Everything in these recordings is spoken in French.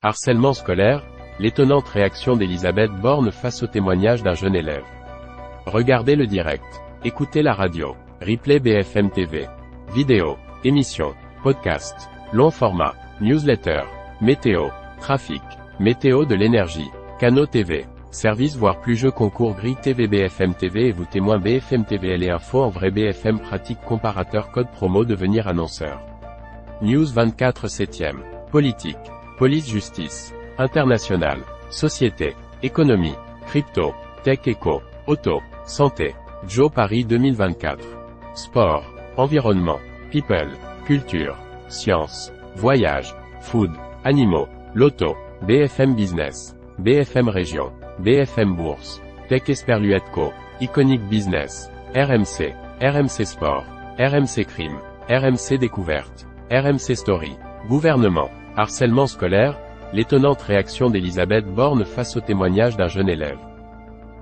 Harcèlement scolaire, l'étonnante réaction d'Elisabeth Borne face au témoignage d'un jeune élève. Regardez le direct. Écoutez la radio. Replay BFM TV. Vidéo, émission, podcast, long format, newsletter, météo, trafic, météo de l'énergie, canaux TV, service voire plus jeux concours grille TV BFM TV et vous témoins BFM TV et info en vrai BFM pratique comparateur code promo devenir annonceur. News 24 7e. Politique. Police justice. International. Société. Économie. Crypto. Tech éco. Auto. Santé. Joe Paris 2024. Sport. Environnement. People. Culture. Science. Voyage. Food. Animaux. Loto. BFM Business. BFM Région. BFM Bourse. Tech Esperluette Co. Iconic Business. RMC. RMC Sport. RMC Crime. RMC Découverte. RMC Story. Gouvernement. Harcèlement scolaire, l'étonnante réaction d'Elisabeth Borne face au témoignage d'un jeune élève.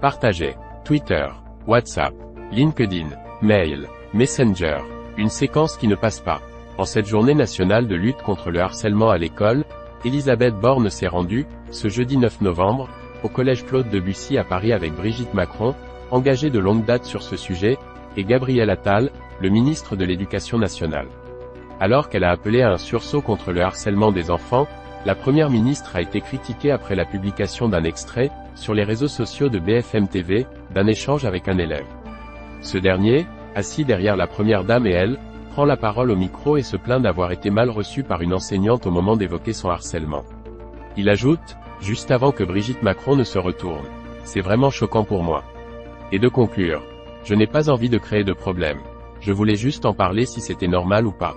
Partagé. Twitter, WhatsApp, LinkedIn, Mail, Messenger, une séquence qui ne passe pas. En cette journée nationale de lutte contre le harcèlement à l'école, Elisabeth Borne s'est rendue, ce jeudi 9 novembre, au collège Claude Debussy à Paris avec Brigitte Macron, engagée de longue date sur ce sujet, et Gabriel Attal, le ministre de l'Éducation nationale. Alors qu'elle a appelé à un sursaut contre le harcèlement des enfants, la première ministre a été critiquée après la publication d'un extrait, sur les réseaux sociaux de BFM TV, d'un échange avec un élève. Ce dernier, assis derrière la première dame et elle, prend la parole au micro et se plaint d'avoir été mal reçu par une enseignante au moment d'évoquer son harcèlement. Il ajoute, juste avant que Brigitte Macron ne se retourne. C'est vraiment choquant pour moi. Et de conclure. Je n'ai pas envie de créer de problème. Je voulais juste en parler si c'était normal ou pas.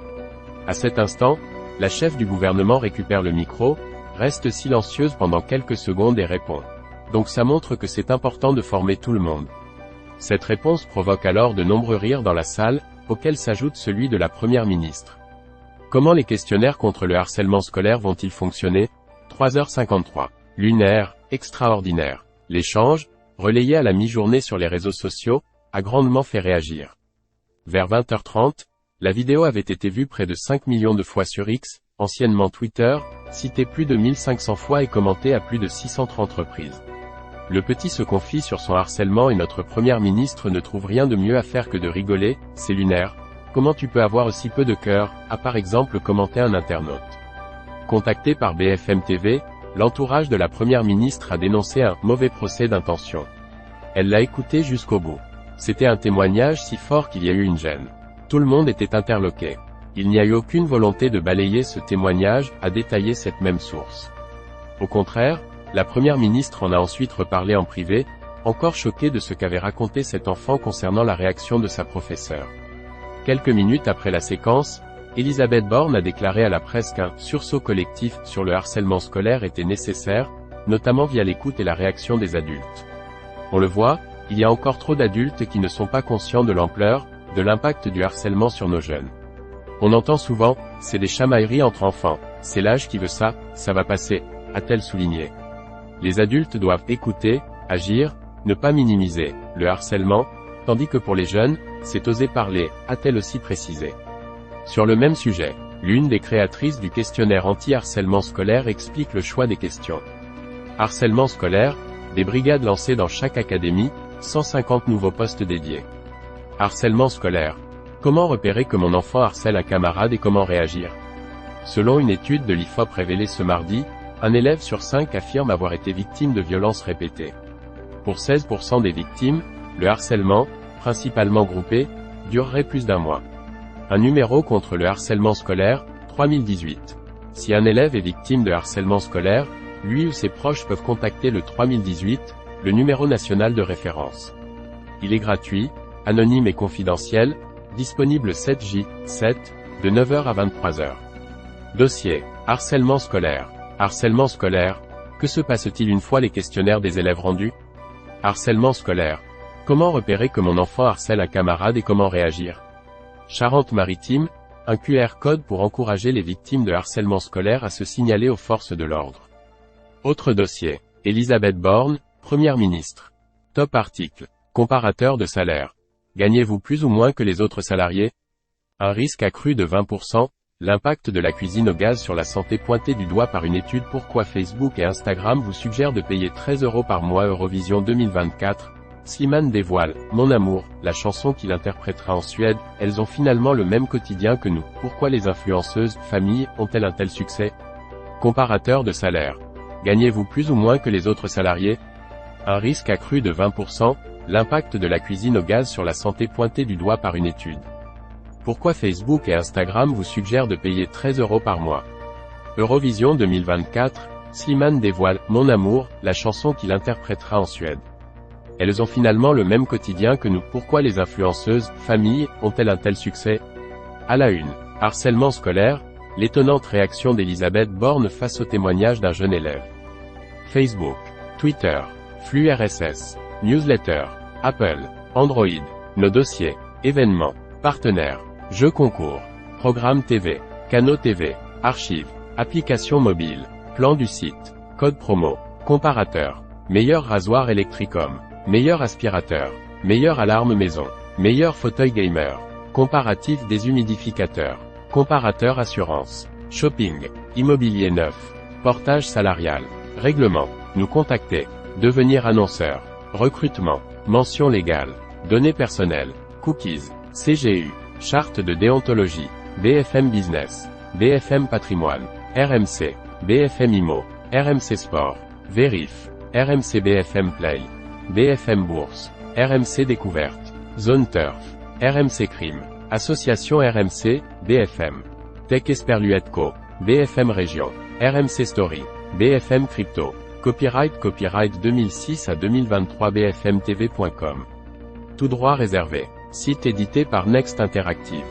À cet instant, la chef du gouvernement récupère le micro, reste silencieuse pendant quelques secondes et répond. Donc ça montre que c'est important de former tout le monde. Cette réponse provoque alors de nombreux rires dans la salle, auquel s'ajoute celui de la première ministre. Comment les questionnaires contre le harcèlement scolaire vont-ils fonctionner? 3h53. Lunaire, extraordinaire. L'échange, relayé à la mi-journée sur les réseaux sociaux, a grandement fait réagir. Vers 20h30, la vidéo avait été vue près de 5 millions de fois sur X, anciennement Twitter, citée plus de 1500 fois et commentée à plus de 630 reprises. Le petit se confie sur son harcèlement et notre première ministre ne trouve rien de mieux à faire que de rigoler, c'est lunaire. Comment tu peux avoir aussi peu de cœur, a par exemple commenté un internaute. Contacté par BFM TV, l'entourage de la première ministre a dénoncé un « mauvais procès d'intention ». Elle l'a écouté jusqu'au bout. C'était un témoignage si fort qu'il y a eu une gêne. Tout le monde était interloqué. Il n'y a eu aucune volonté de balayer ce témoignage, a détaillé cette même source. Au contraire, la première ministre en a ensuite reparlé en privé, encore choquée de ce qu'avait raconté cet enfant concernant la réaction de sa professeure. Quelques minutes après la séquence, Elisabeth Borne a déclaré à la presse qu'un « sursaut collectif » sur le harcèlement scolaire était nécessaire, notamment via l'écoute et la réaction des adultes. On le voit, il y a encore trop d'adultes qui ne sont pas conscients de l'ampleur, de l'impact du harcèlement sur nos jeunes. On entend souvent, c'est des chamailleries entre enfants, c'est l'âge qui veut ça va passer, a-t-elle souligné. Les adultes doivent écouter, agir, ne pas minimiser le harcèlement, tandis que pour les jeunes, c'est oser parler, a-t-elle aussi précisé. Sur le même sujet, l'une des créatrices du questionnaire anti-harcèlement scolaire explique le choix des questions. Harcèlement scolaire, des brigades lancées dans chaque académie, 150 nouveaux postes dédiés. Harcèlement scolaire. Comment repérer que mon enfant harcèle un camarade et comment réagir? Selon une étude de l'IFOP révélée ce mardi, un élève sur 5 affirme avoir été victime de violences répétées. Pour 16% des victimes, le harcèlement, principalement groupé, durerait plus d'un mois. Un numéro contre le harcèlement scolaire, 3018. Si un élève est victime de harcèlement scolaire, lui ou ses proches peuvent contacter le 3018, le numéro national de référence. Il est gratuit, anonyme et confidentiel, disponible 7J7, de 9h à 23h. Dossier. Harcèlement scolaire. Harcèlement scolaire. Que se passe-t-il une fois les questionnaires des élèves rendus? Harcèlement scolaire. Comment repérer que mon enfant harcèle un camarade et comment réagir? Charente-Maritime, un QR code pour encourager les victimes de harcèlement scolaire à se signaler aux forces de l'ordre. Autre dossier. Elisabeth Borne, Première ministre. Top article. Comparateur de salaire. Gagnez-vous plus ou moins que les autres salariés? Un risque accru de 20%, L'impact de la cuisine au gaz sur la santé pointé du doigt par une étude. Pourquoi Facebook et Instagram vous suggèrent de payer 13 € par mois. Eurovision 2024. Slimane dévoile « Mon amour », la chanson qu'il interprétera en Suède. Elles ont finalement le même quotidien que nous. Pourquoi les influenceuses, familles, ont-elles un tel succès? Comparateur de salaire. Gagnez-vous plus ou moins que les autres salariés? Un risque accru de 20%, l'impact de la cuisine au gaz sur la santé pointé du doigt par une étude. Pourquoi Facebook et Instagram vous suggèrent de payer 13 € par mois? Eurovision 2024, Slimane dévoile « Mon amour », la chanson qu'il interprétera en Suède. Elles ont finalement le même quotidien que nous. Pourquoi les influenceuses, familles, ont-elles un tel succès? À la une. Harcèlement scolaire, l'étonnante réaction d'Elisabeth Borne face au témoignage d'un jeune élève. Facebook, Twitter, flux RSS, newsletter, Apple, Android, nos dossiers, événements, partenaires, jeux concours, programmes TV, canaux TV, archives, applications mobiles, plan du site, code promo, comparateur, meilleur rasoir Electricom, meilleur aspirateur, meilleure alarme maison, meilleur fauteuil gamer, comparatif déshumidificateur, comparateur assurance, shopping, immobilier neuf, portage salarial, règlement, nous contacter, devenir annonceur, recrutement, mention légale, données personnelles, cookies, CGU, charte de déontologie, BFM Business, BFM Patrimoine, RMC, BFM Immo, RMC Sport, Vérif, RMC BFM Play, BFM Bourse, RMC Découverte, Zone Turf, RMC Crime, Association RMC, BFM, Tech Esperluette Co, BFM Région, RMC Story, BFM Crypto, Copyright 2006 à 2023 bfmtv.com. Tout droit réservé. Site édité par Next Interactive.